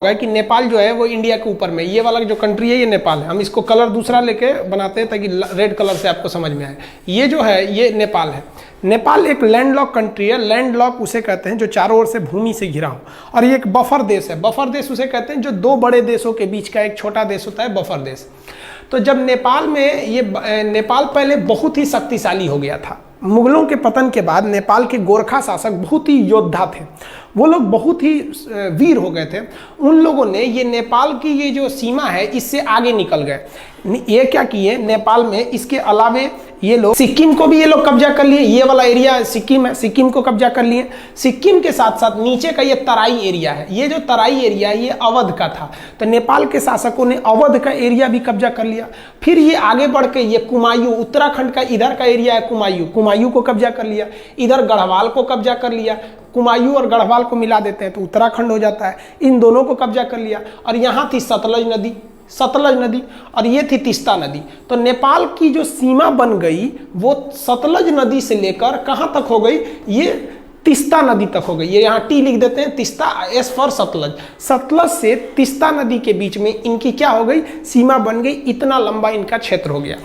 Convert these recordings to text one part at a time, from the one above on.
कि नेपाल जो है वो इंडिया के ऊपर में, ये वाला जो कंट्री है ये नेपाल है। हम इसको कलर दूसरा लेके बनाते हैं ताकि रेड कलर से आपको समझ में आए। ये जो है ये नेपाल है। नेपाल एक लैंडलॉक कंट्री है। लैंडलॉक उसे कहते हैं जो चारों ओर से भूमि से घिरा हो, और ये एक बफर देश है। बफर देश उसे कहते हैं जो दो बड़े देशों के बीच का एक छोटा देश होता है, बफर देश। तो जब नेपाल में नेपाल पहले बहुत ही शक्तिशाली हो गया था। मुगलों के पतन के बाद नेपाल के गोरखा शासक बहुत ही योद्धा थे, वो लोग बहुत ही वीर हो गए थे। उन लोगों ने ये नेपाल की ये जो सीमा है इससे आगे निकल गए। ये क्या किए, नेपाल में इसके अलावे ये लोग सिक्किम को भी ये लोग कब्जा कर लिए। ये वाला एरिया सिक्किम है, सिक्किम को कब्जा कर लिए। सिक्किम के साथ साथ नीचे का ये तराई एरिया है, ये जो तराई एरिया है ये अवध का था। तो नेपाल के शासकों ने अवध का एरिया भी कब्जा कर लिया। फिर ये आगे बढ़ के ये कुमायूं, उत्तराखंड का इधर का एरिया है कुमायूं, कुमायूं को कब्जा कर लिया। इधर गढ़वाल को कब्जा कर लिया। कुमायूं और गढ़वाल को मिला देते हैं तो उत्तराखंड हो जाता है। इन दोनों को कब्जा कर लिया। और यहाँ थी सतलज नदी और ये थी तीस्ता नदी। तो नेपाल की जो सीमा बन गई वो सतलज नदी से लेकर कहाँ तक हो गई, ये तीस्ता नदी तक हो गई। ये यहाँ टी लिख देते हैं, तीस्ता, एस फॉर सतलज। सतलज से तीस्ता नदी के बीच में इनकी क्या हो गई, सीमा बन गई। इतना लंबा इनका क्षेत्र हो गया।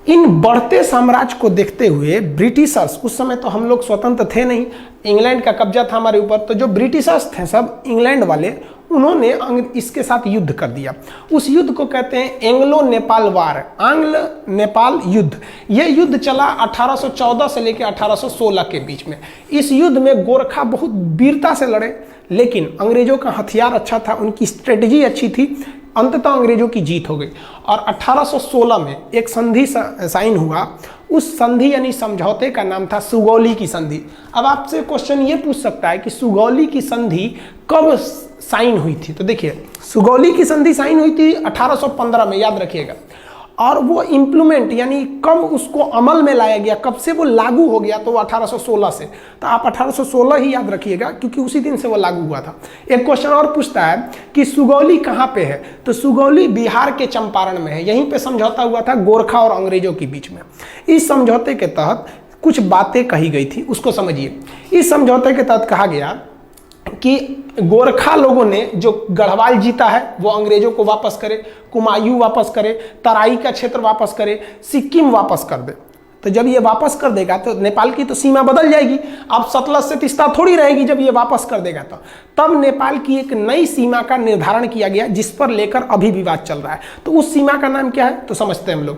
इन बढ़ते साम्राज्य को देखते हुए ब्रिटिशर्स, उस समय तो हम लोग स्वतंत्र थे नहीं, इंग्लैंड का कब्जा था हमारे ऊपर, तो जो ब्रिटिशर्स थे सब इंग्लैंड वाले, उन्होंने इसके साथ युद्ध कर दिया। उस युद्ध को कहते हैं एंग्लो नेपाल वार, आंग्ल नेपाल युद्ध। यह युद्ध चला 1814 से लेकर 1816 के बीच में। इस युद्ध में गोरखा बहुत वीरता से लड़े, लेकिन अंग्रेजों का हथियार अच्छा था, उनकी स्ट्रेटजी अच्छी थी। अंततः अंग्रेजों की जीत हो गई और 1816 में एक संधि साइन हुआ। उस संधि यानी समझौते का नाम था सुगौली की संधि। अब आपसे क्वेश्चन ये पूछ सकता है कि सुगौली की संधि कब साइन हुई थी। तो देखिए, सुगौली की संधि साइन हुई थी 1815 में, याद रखिएगा। और वो इम्प्लीमेंट यानी कब उसको अमल में लाया गया, कब से वो लागू हो गया, तो वो 1816 से। तो आप 1816 ही याद रखिएगा क्योंकि उसी दिन से वो लागू हुआ था। एक क्वेश्चन और पूछता है कि सुगौली कहाँ पे है, तो सुगौली बिहार के चंपारण में है। यहीं पे समझौता हुआ था गोरखा और अंग्रेजों के बीच में। इस समझौते के तहत कुछ बातें कही गई थी, उसको समझिए। इस समझौते के तहत कहा गया कि गोरखा लोगों ने जो गढ़वाल जीता है वो अंग्रेजों को वापस करे, कुमायूं वापस करे, तराई का क्षेत्र वापस करे, सिक्किम वापस कर दे। तो जब ये वापस कर देगा तो नेपाल की तो सीमा बदल जाएगी। अब सतलज से तीस्ता थोड़ी रहेगी जब ये वापस कर देगा तो। तब नेपाल की एक नई सीमा का निर्धारण किया गया जिस पर लेकर अभी विवाद चल रहा है। तो उस सीमा का नाम क्या है, तो समझते हैं हम लोग।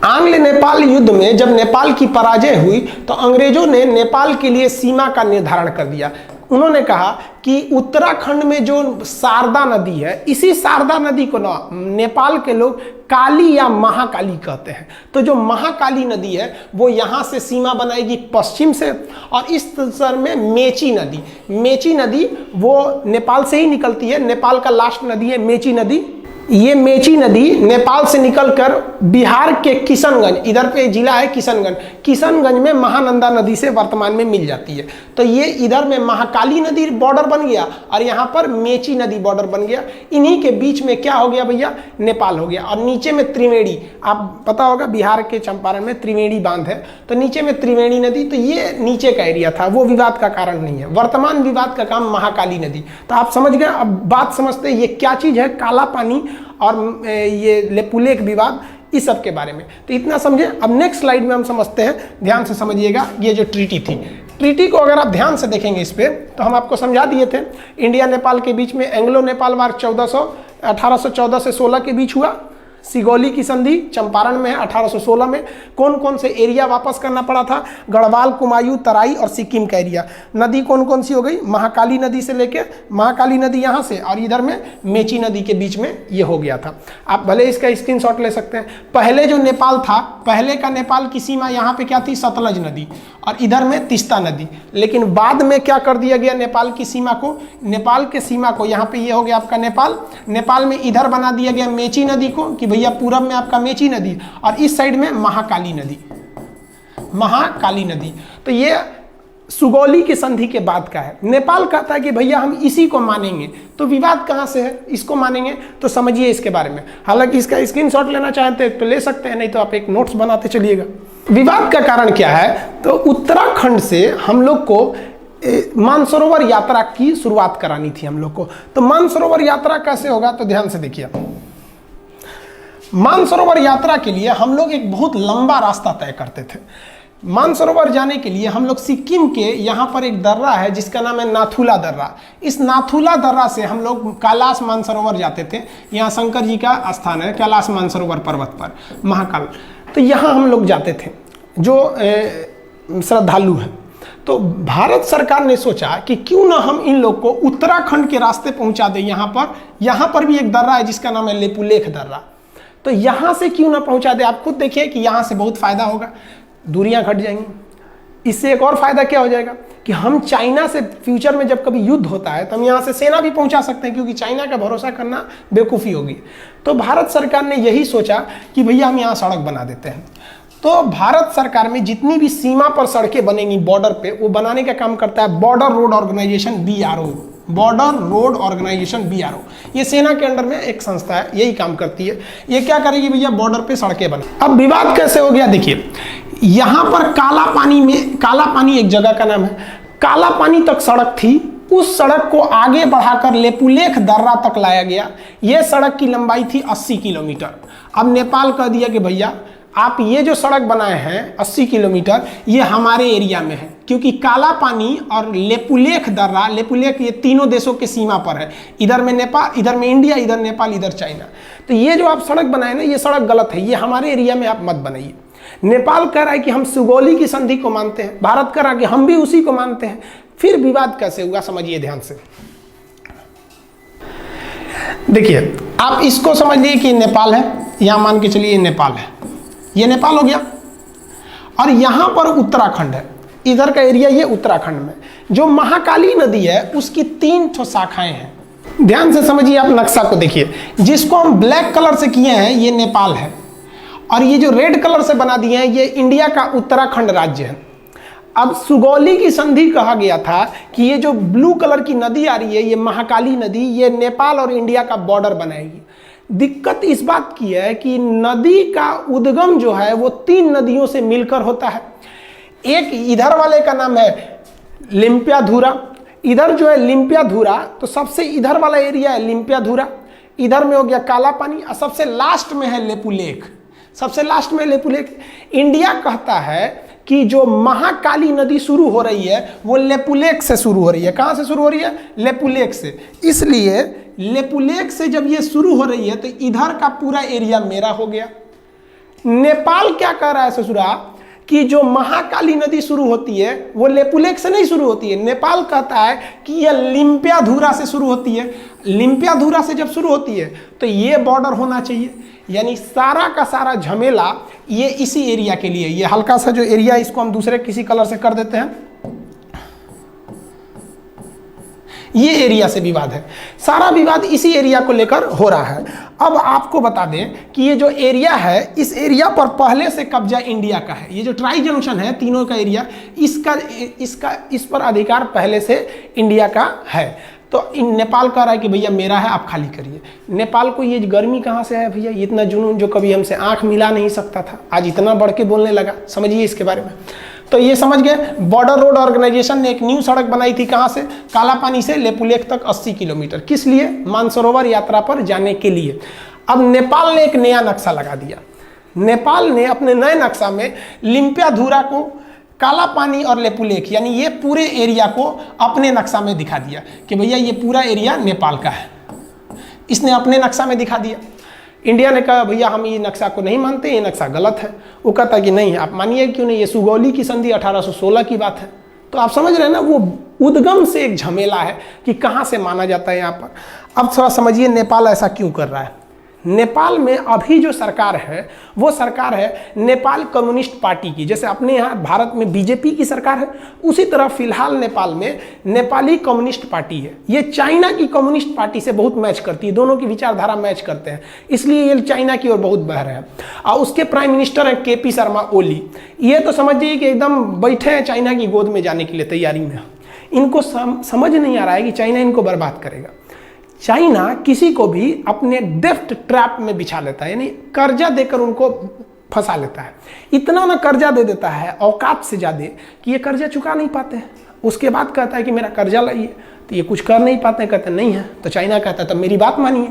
आंग्ल नेपाल युद्ध में जब नेपाल की पराजय हुई तो अंग्रेजों ने नेपाल के लिए सीमा का निर्धारण कर दिया। उन्होंने कहा कि उत्तराखंड में जो शारदा नदी है, इसी शारदा नदी को ना नेपाल के लोग काली या महाकाली कहते हैं। तो जो महाकाली नदी है वो यहाँ से सीमा बनाएगी पश्चिम से, और इस सर में मेची नदी वो नेपाल से ही निकलती है। नेपाल का लास्ट नदी है मेची नदी। ये मेची नदी नेपाल से निकलकर बिहार के किशनगंज, इधर पे जिला है किशनगंज में महानंदा नदी से वर्तमान में मिल जाती है। तो ये इधर में महाकाली नदी बॉर्डर बन गया और यहाँ पर मेची नदी बॉर्डर बन गया। इन्हीं के बीच में क्या हो गया भैया, नेपाल हो गया। और नीचे में त्रिवेणी, आप पता होगा बिहार के चंपारण में त्रिवेणी बांध है, तो नीचे में त्रिवेणी नदी। तो ये नीचे का एरिया था, वो विवाद का कारण नहीं है। वर्तमान विवाद का काम महाकाली नदी। तो आप समझ गए। अब बात समझते हैं ये क्या चीज़ है, काला पानी और ये लेपुलेख विवाद, इस सब के बारे में। तो इतना समझे। अब नेक्स्ट स्लाइड में हम समझते हैं, ध्यान से समझिएगा। ये जो ट्रीटी थी, ट्रीटी को अगर आप ध्यान से देखेंगे इस पे, तो हम आपको समझा दिए थे। इंडिया नेपाल के बीच में एंग्लो नेपाल वार 1814 से 16 के बीच हुआ। सिगौली की संधि चंपारण में है 1816 में। कौन कौन से एरिया वापस करना पड़ा था, गढ़वाल, कुमायूं, तराई और सिक्किम का एरिया। नदी कौन कौन सी हो गई, महाकाली नदी से लेके, महाकाली नदी यहाँ से, और इधर में मेची नदी के बीच में ये हो गया था। आप भले इसका स्क्रीनशॉट ले सकते हैं। पहले जो नेपाल था, पहले का नेपाल की सीमा यहाँ पे क्या थी, सतलज नदी, और इधर में तीस्ता नदी। लेकिन बाद में क्या कर दिया गया, नेपाल की सीमा को, नेपाल के सीमा को यहाँ पे ये हो गया आपका नेपाल में इधर बना दिया गया मेची नदी को, कि भैया पूरब में आपका मेची नदी और इस साइड में महाकाली नदी। तो ये सुगौली की संधि के बाद का है। नेपाल कहता है कि भैया हम इसी को मानेंगे। तो विवाद कहाँ से है, इसको मानेंगे। तो समझिए इसके बारे में। हालांकि इसका स्क्रीनशॉट लेना चाहते हैं तो ले सकते हैं, नहीं तो आप एक नोट्स बनाते चलिएगा। विवाद का कारण क्या है, तो उत्तराखंड से हम लोग को मानसरोवर यात्रा की शुरुआत करानी थी हम लोग को। तो मानसरोवर यात्रा कैसे होगा, तो ध्यान से देखिए। मानसरोवर यात्रा के लिए हम लोग एक बहुत लंबा रास्ता तय करते थे। मानसरोवर जाने के लिए हम लोग सिक्किम के यहाँ पर एक दर्रा है जिसका नाम है नाथुला दर्रा। इस नाथुला दर्रा से हम लोग कैलाश मानसरोवर जाते थे। यहाँ शंकर जी का स्थान है कैलाश मानसरोवर पर्वत पर, महाकाल। तो यहाँ हम लोग जाते थे जो श्रद्धालु हैं। तो भारत सरकार ने सोचा कि क्यों ना हम इन लोग को उत्तराखंड के रास्ते पहुंचा दें। यहाँ पर भी एक दर्रा है जिसका नाम है लेपुलेख दर्रा। तो यहाँ से क्यों ना पहुंचा दे। आप खुद देखिए कि यहाँ से बहुत फायदा होगा, दूरियां घट जाएंगी। इससे एक और फायदा क्या हो जाएगा कि हम चाइना से फ्यूचर में जब कभी युद्ध होता है तो हम यहाँ से सेना भी पहुंचा सकते हैं, क्योंकि चाइना का भरोसा करना बेवकूफ़ी होगी। तो भारत सरकार ने यही सोचा कि भैया हम यहाँ सड़क बना देते हैं। तो भारत सरकार में जितनी भी सीमा पर सड़कें बनेंगी बॉर्डर पे, वो बनाने का काम करता है border road organisation BRO। Border road organisation BRO, ये सेना के अंडर में एक संस्था है, यही काम करती है। ये क्या करेगी भैया, बॉर्डर पे सड़कें बना। अब विवाद कैसे हो गया, देखिए यहाँ पर काला पानी एक जगह का नाम है, काला पानी तक सड़क थी। उस सड़क को आगे बढ़ाकर लेपुलेख दर्रा तक लाया गया। यह सड़क की लंबाई थी 80 किलोमीटर। अब नेपाल कह दिया कि भैया आप ये जो सड़क बनाए हैं 80 किलोमीटर, ये हमारे एरिया में है, क्योंकि काला पानी और लेपुलेख दर्रा, लेपुलेख ये तीनों देशों के सीमा पर है। इधर में नेपाल, इधर में इंडिया, इधर नेपाल, इधर चाइना। तो ये जो आप सड़क बनाए ना, ये सड़क गलत है, ये हमारे एरिया में आप मत बनाइए। नेपाल कह रहा है कि हम सुगौली की संधि को मानते हैं, भारत कह रहा है कि हम भी उसी को मानते हैं। फिर विवाद कैसे हुआ, समझिए ध्यान से। देखिए आप इसको समझ लीजिए कि नेपाल है, यहां मान के चलिए नेपाल है, ये नेपाल हो गया, और यहां पर उत्तराखंड है। इधर का एरिया ये उत्तराखंड में जो महाकाली नदी है उसकी 3 ठो शाखाएं हैं। ध्यान से समझिए, आप नक्शा को देखिए। जिसको हम ब्लैक कलर से किए हैं ये नेपाल है, और ये जो रेड कलर से बना दिए हैं ये इंडिया का उत्तराखंड राज्य है। अब सुगौली की संधि कहा गया था कि ये जो ब्लू कलर की नदी आ रही है, ये महाकाली नदी, ये नेपाल और इंडिया का बॉर्डर बनाएगी। दिक्कत इस बात की है कि नदी का उद्गम जो है वो 3 नदियों से मिलकर होता है। एक इधर वाले का नाम है लिम्पियाधुरा, इधर जो है लिम्पियाधुरा, तो सबसे इधर वाला एरिया है लिम्पियाधुरा, इधर में हो गया काला पानी, और सबसे लास्ट में है लेपुलेख, सबसे लास्ट में लेपुलेख। इंडिया कहता है कि जो महाकाली नदी शुरू हो रही है वो लेपुलेख से शुरू हो रही है। कहाँ से शुरू हो रही है, लेपुलेख से। इसलिए लेपुलेख से जब ये शुरू हो रही है तो इधर का पूरा एरिया मेरा हो गया। नेपाल क्या कह रहा है ससुरा कि जो महाकाली नदी शुरू होती है वो लेपुलेख से नहीं शुरू होती है। नेपाल कहता है कि यह लिम्पियाधुरा से शुरू होती है। लिम्पियाधुरा से जब शुरू होती है तो ये बॉर्डर होना चाहिए। यानी सारा का सारा झमेला ये इसी एरिया के लिए। ये हल्का सा जो एरिया इसको हम दूसरे किसी कलर से कर देते हैं, ये एरिया से विवाद है। सारा विवाद इसी एरिया को लेकर हो रहा है। अब आपको बता दें कि ये जो एरिया है, इस एरिया पर पहले से कब्जा इंडिया का है। ये जो ट्राई जंक्शन है तीनों का एरिया, इस पर अधिकार पहले से इंडिया का है। तो नेपाल कह रहा है कि भैया मेरा है, आप खाली करिए। नेपाल को ये गर्मी कहाँ से है भैया, इतना जुनून जो कभी हमसे आंख मिला नहीं सकता था, आज इतना बढ़ के बोलने लगा। समझिए इसके बारे में। तो ये समझ गए, बॉर्डर रोड ऑर्गेनाइजेशन ने एक न्यू सड़क बनाई थी। कहाँ से, काला पानी से लेपुलेख तक 80 किलोमीटर। किस लिए, मानसरोवर यात्रा पर जाने के लिए। अब नेपाल ने एक नया नक्शा लगा दिया। नेपाल ने अपने नए नक्शा में लिम्पियाधुरा को, काला पानी और लेपुलेख, यानी ये पूरे एरिया को अपने नक्शा में दिखा दिया कि भैया ये पूरा एरिया नेपाल का है। इसने अपने नक्शा में दिखा दिया। इंडिया ने कहा भैया हम ये नक्शा को नहीं मानते, ये नक्शा गलत है। वो कहता कि नहीं आप मानिए, क्यों नहीं, ये सुगौली की संधि 1816 की बात है। तो आप समझ रहे हैं ना, वो उद्गम से एक झमेला है कि कहाँ से माना जाता है यहाँ पर। अब थोड़ा समझिए नेपाल ऐसा क्यों कर रहा है। नेपाल में अभी जो सरकार है वो सरकार है नेपाल कम्युनिस्ट पार्टी की। जैसे अपने यहाँ भारत में बीजेपी की सरकार है, उसी तरह फिलहाल नेपाल में नेपाली कम्युनिस्ट पार्टी है। ये चाइना की कम्युनिस्ट पार्टी से बहुत मैच करती है, दोनों की विचारधारा मैच करते हैं, इसलिए ये चाइना की ओर बहुत बह रहे हैं। और उसके प्राइम मिनिस्टर हैं KP शर्मा ओली। ये तो समझिए कि एकदम बैठे हैं चाइना की गोद में जाने के लिए तैयारी में। इनको समझ नहीं आ रहा है कि चाइना इनको बर्बाद करेगा। चाइना किसी को भी अपने डेफ्ट ट्रैप में बिछा लेता है, यानी कर्जा देकर उनको फंसा लेता है। इतना ना कर्जा दे देता है औकात से ज़्यादा कि ये कर्जा चुका नहीं पाते हैं। उसके बाद कहता है कि मेरा कर्जा लाइए, तो ये कुछ कर नहीं पाते, कहते नहीं है। तो चाइना कहता है तब मेरी बात मानिए।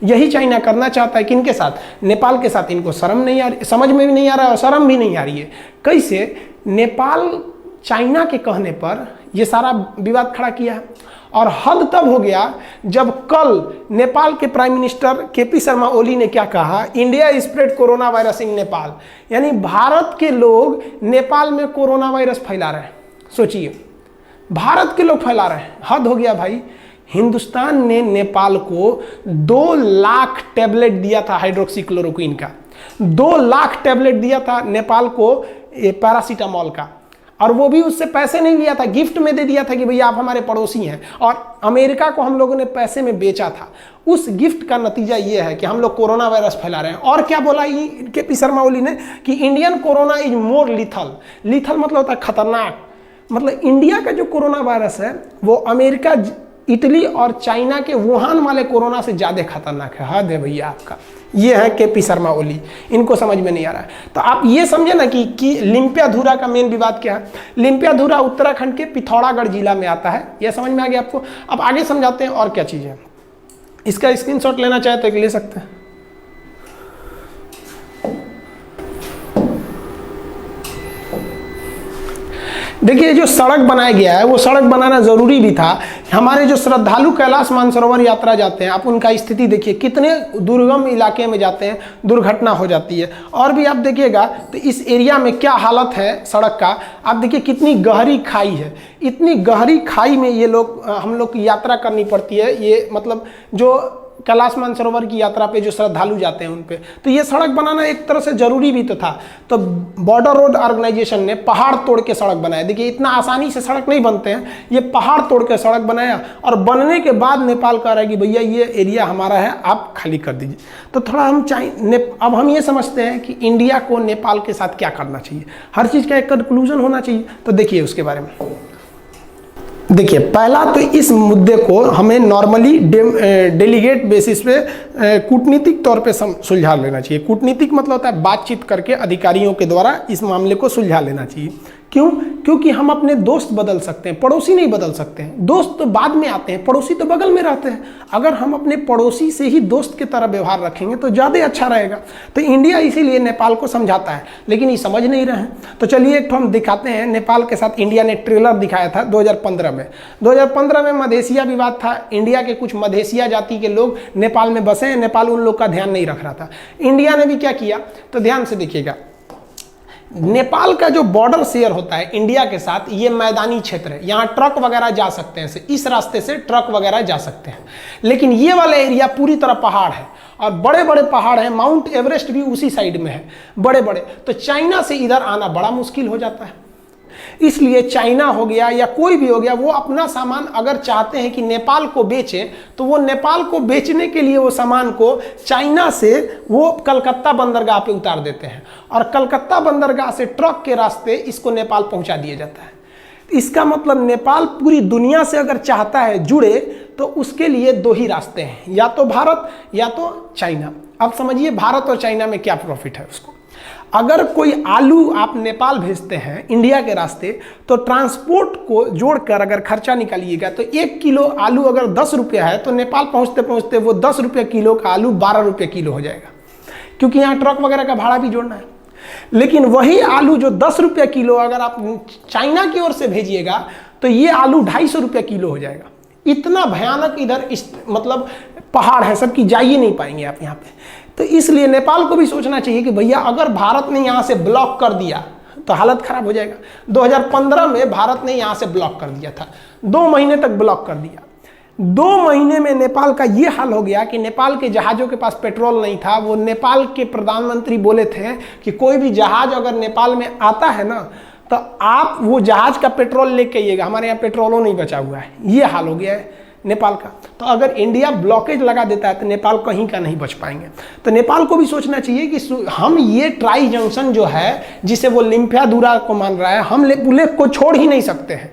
यही चाइना करना चाहता है किनके साथ? नेपाल के साथ। इनको शर्म नहीं आ रही, समझ में भी नहीं आ रहा है और शर्म भी नहीं आ रही है। कैसे? नेपाल चाइना के कहने पर ये सारा विवाद खड़ा किया है। और हद तब हो गया जब कल नेपाल के prime minister KP Sharma Oli ने क्या कहा, India spread corona virus in Nepal, यानी भारत के लोग नेपाल में कोरोना वायरस फैला रहे हैं। सोचिए, भारत के लोग फैला रहे हैं, हद हो गया भाई। हिंदुस्तान ने नेपाल को 2 लाख टैबलेट दिया था हाइड्रोक्सीक्लोरोक्विन का, 2 लाख टैबलेट दिया था नेपाल को पैरासीटामोल का, और वो भी उससे पैसे नहीं लिया था, गिफ्ट में दे दिया था कि भैया आप हमारे पड़ोसी हैं। और अमेरिका को हम लोगों ने पैसे में बेचा था। उस गिफ्ट का नतीजा ये है कि हम लोग कोरोना वायरस फैला रहे हैं। और क्या बोला केपी शर्मा ओली ने कि Indian corona is more lethal. Lethal मतलब होता है खतरनाक। मतलब इंडिया का जो कोरोना वायरस है वो अमेरिका, इटली और चाइना के वुहान वाले कोरोना से ज़्यादा खतरनाक है। हद है भैया आपका। ये है केपी शर्मा ओली, इनको समझ में नहीं आ रहा है। तो आप ये समझे ना कि लिम्पियाधुरा का मेन विवाद क्या है। लिम्पियाधुरा उत्तराखंड के पिथौरागढ़ जिला में आता है, ये समझ में आ गया आपको। अब आगे समझाते हैं और क्या चीज़ है। इसका स्क्रीनशॉट लेना चाहे तो ले सकते हैं। देखिए, जो सड़क बनाया गया है वो सड़क बनाना ज़रूरी भी था। हमारे जो श्रद्धालु कैलाश मानसरोवर यात्रा जाते हैं, आप उनका स्थिति देखिए, कितने दुर्गम इलाके में जाते हैं, दुर्घटना हो जाती है। और भी आप देखिएगा तो इस एरिया में क्या हालत है सड़क का। आप देखिए कितनी गहरी खाई है, इतनी गहरी खाई में ये लोग, हम लोग की यात्रा करनी पड़ती है। ये मतलब जो कैलाश मानसरोवर की यात्रा पे जो श्रद्धालु जाते हैं उन पे, तो ये सड़क बनाना एक तरह से जरूरी भी तो था। तो बॉर्डर रोड ऑर्गेनाइजेशन ने पहाड़ तोड़ के सड़क बनाया। देखिए, इतना आसानी से सड़क नहीं बनते हैं, ये पहाड़ तोड़ के सड़क बनाया। और बनने के बाद नेपाल कह रहा है कि भैया ये एरिया हमारा है, आप खाली कर दीजिए। तो थोड़ा हम अब हम ये समझते हैं कि इंडिया को नेपाल के साथ क्या करना चाहिए, हर चीज़ का एक कंक्लूजन होना चाहिए। तो देखिए उसके बारे में। देखिए, पहला तो इस मुद्दे को हमें नॉर्मली डेलीगेट बेसिस पे कूटनीतिक तौर पे सुलझा लेना चाहिए। कूटनीतिक मतलब होता है बातचीत करके अधिकारियों के द्वारा इस मामले को सुलझा लेना चाहिए। क्यों? क्योंकि हम अपने दोस्त बदल सकते हैं, पड़ोसी नहीं बदल सकते हैं। दोस्त तो बाद में आते हैं, पड़ोसी तो बगल में रहते हैं। अगर हम अपने पड़ोसी से ही दोस्त की तरह व्यवहार रखेंगे तो ज़्यादा अच्छा रहेगा। तो इंडिया इसीलिए नेपाल को समझाता है, लेकिन ये समझ नहीं रहे हैं। तो चलिए एक हम दिखाते हैं। नेपाल के साथ इंडिया ने ट्रेलर दिखाया था 2015 में। 2015 में मधेसिया विवाद था। इंडिया के कुछ मधेसिया जाति के लोग नेपाल में बसे हैं, नेपाल उन लोग का ध्यान नहीं रख रहा था। इंडिया ने भी क्या किया, तो ध्यान से देखिएगा। नेपाल का जो बॉर्डर शेयर होता है इंडिया के साथ, ये मैदानी क्षेत्र है, यहाँ ट्रक वगैरह जा सकते हैं, इस रास्ते से ट्रक वगैरह जा सकते हैं। लेकिन ये वाला एरिया पूरी तरह पहाड़ है और बड़े बड़े पहाड़ हैं। माउंट एवरेस्ट भी उसी साइड में है, बड़े बड़े। तो चाइना से इधर आना बड़ा मुश्किल हो जाता है। इसलिए चाइना हो गया या कोई भी हो गया, वो अपना सामान अगर चाहते हैं कि नेपाल को बेचें, तो वो नेपाल को बेचने के लिए वो सामान को चाइना से वो कलकत्ता बंदरगाह पे उतार देते हैं और कलकत्ता बंदरगाह से ट्रक के रास्ते इसको नेपाल पहुंचा दिया जाता है। इसका मतलब नेपाल पूरी दुनिया से अगर चाहता है जुड़े तो उसके लिए 2 ही रास्ते हैं, या तो भारत या तो चाइना। अब समझिए भारत और चाइना में क्या प्रॉफिट है उसको। अगर कोई आलू आप नेपाल भेजते हैं इंडिया के रास्ते, तो ट्रांसपोर्ट को जोड़कर अगर खर्चा निकालिएगा तो 1 किलो आलू अगर 10 रुपया है, तो नेपाल पहुंचते पहुंचते वो 10 रुपये किलो का आलू 12 रुपये किलो हो जाएगा, क्योंकि यहाँ ट्रक वगैरह का भाड़ा भी जोड़ना है। लेकिन वही आलू जो 10 रुपये किलो अगर आप चाइना की ओर से भेजिएगा, तो ये आलू 250 रुपये किलो हो जाएगा। इतना भयानक इधर मतलब पहाड़ है, सबकी जा ही नहीं पाएंगे आप यहाँ पे। तो इसलिए नेपाल को भी सोचना चाहिए कि भैया अगर भारत ने यहाँ से ब्लॉक कर दिया तो हालत खराब हो जाएगा। 2015 में भारत ने यहाँ से ब्लॉक कर दिया था, 2 महीने तक ब्लॉक कर दिया। 2 महीने में नेपाल का ये हाल हो गया कि नेपाल के जहाज़ों के पास पेट्रोल नहीं था। वो नेपाल के प्रधानमंत्री बोले थे कि कोई भी जहाज़ अगर नेपाल में आता है ना, तो आप वो जहाज़ का पेट्रोल लेके आइएगा, हमारे यहाँ पेट्रोलों नहीं बचा हुआ है। ये हाल हो गया है नेपाल का। तो अगर इंडिया ब्लॉकेज लगा देता है तो नेपाल कहीं का नहीं बच पाएंगे। तो नेपाल को भी सोचना चाहिए कि हम ये ट्राई जंक्शन जो है, जिसे वो लिम्पियाधुरा को मान रहा है, हम लेक को छोड़ ही नहीं सकते हैं,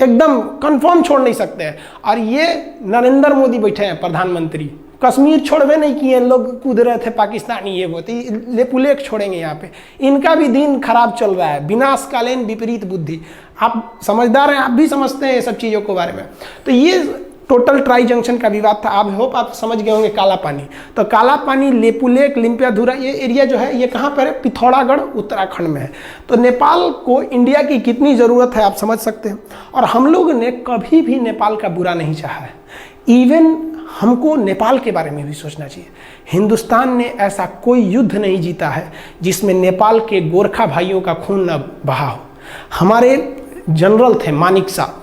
एकदम कंफर्म छोड़ नहीं सकते हैं। और ये नरेंद्र मोदी बैठे हैं प्रधानमंत्री, कश्मीर छोड़वे नहीं किए, लोग कूद रहे थे पाकिस्तानी, ये वो लेपुलेख छोड़ेंगे यहाँ पे। इनका भी दिन खराब चल रहा है, विनाशकालीन विपरीत बुद्धि। आप समझदार हैं, आप भी समझते हैं ये सब चीज़ों के बारे में। तो ये टोटल ट्राई जंक्शन का विवाद था। आप होप आप समझ गए होंगे काला पानी। तो काला पानी, लेपुलेख, लिम्पियाधुरा, ये एरिया जो है ये कहाँ पर है? पिथौरागढ़ उत्तराखंड में है। तो नेपाल को इंडिया की कितनी ज़रूरत है आप समझ सकते हैं। और हम लोग ने कभी भी नेपाल का बुरा नहीं चाहा है। इवन हमको नेपाल के बारे में भी सोचना चाहिए। हिंदुस्तान ने ऐसा कोई युद्ध नहीं जीता है जिसमें नेपाल के गोरखा भाइयों का खून न बहा हो। हमारे जनरल थे मानिक साहब,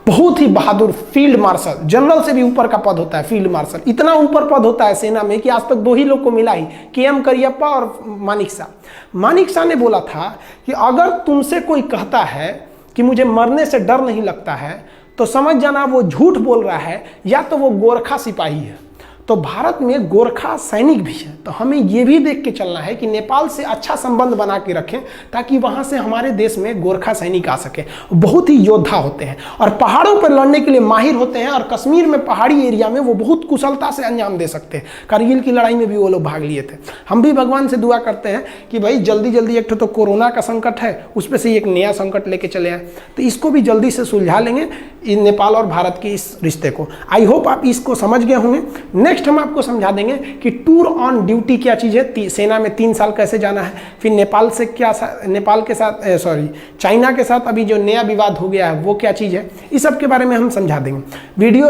बहुत ही बहादुर फील्ड मार्शल, जनरल से भी ऊपर का पद होता है फील्ड मार्शल। इतना ऊपर पद होता है सेना में कि आज तक 2 ही लोग को मिला ही, KM करियप्पा और मानिक शाह। मानिक शाह ने बोला था कि अगर तुमसे कोई कहता है कि मुझे मरने से डर नहीं लगता है तो समझ जाना वो झूठ बोल रहा है, या तो वो गोरखा सिपाही है। तो भारत में गोरखा सैनिक भी है। तो हमें ये भी देख के चलना है कि नेपाल से अच्छा संबंध बना के रखें ताकि वहाँ से हमारे देश में गोरखा सैनिक आ सके। बहुत ही योद्धा होते हैं और पहाड़ों पर लड़ने के लिए माहिर होते हैं, और कश्मीर में पहाड़ी एरिया में वो बहुत कुशलता से अंजाम दे सकते हैं। कारगिल की लड़ाई में भी वो लोग भाग लिए थे। हम भी भगवान से दुआ करते हैं कि भाई जल्दी जल्दी, एक तो कोरोना का संकट है, उस पर से एक नया संकट लेके चले आए, तो इसको भी जल्दी से सुलझा लेंगे नेपाल और भारत के इस रिश्ते को। आई होप आप इसको समझ गए होंगे। नेक्स्ट हम आपको समझा देंगे कि टूर ऑन ड्यूटी क्या चीज़ है, सेना में 3 साल कैसे जाना है, फिर नेपाल से क्या, नेपाल के साथ चाइना के साथ अभी जो नया विवाद हो गया है वो क्या चीज़ है, इस सब के बारे में हम समझा देंगे। वीडियो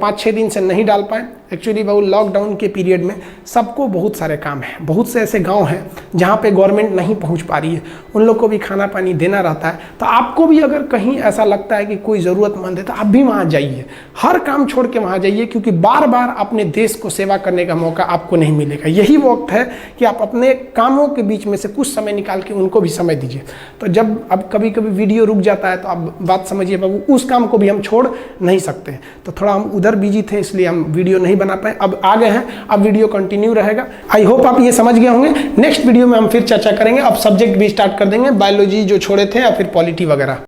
5-6 दिन से नहीं डाल पाए एक्चुअली, बहुत लॉकडाउन के पीरियड में सबको बहुत सारे काम हैं। बहुत से ऐसे गांव हैं जहां पे गवर्नमेंट नहीं पहुंच पा रही है, उन लोग को भी खाना पानी देना रहता है। तो आपको भी अगर कहीं ऐसा लगता है कि कोई ज़रूरतमंद है तो आप भी वहां जाइए, हर काम छोड़ के वहां जाइए, क्योंकि बार बार अपने देश को सेवा करने का मौका आपको नहीं मिलेगा। यही वक्त है कि आप अपने कामों के बीच में से कुछ समय निकाल के उनको भी समय दीजिए। तो जब अब कभी कभी वीडियो रुक जाता है तो आप बात समझिए बाबू, उस काम को भी हम छोड़ नहीं सकते। तो थोड़ा हम उधर बिजी थे इसलिए हम वीडियो नहीं बना पाए, अब आ गए हैं, अब वीडियो कंटिन्यू रहेगा। आई होप आप ये समझ गए होंगे। नेक्स्ट वीडियो में हम फिर चर्चा करेंगे, अब सब्जेक्ट भी स्टार्ट कर देंगे, बायोलॉजी जो छोड़े थे या फिर पॉलिटी वगैरह।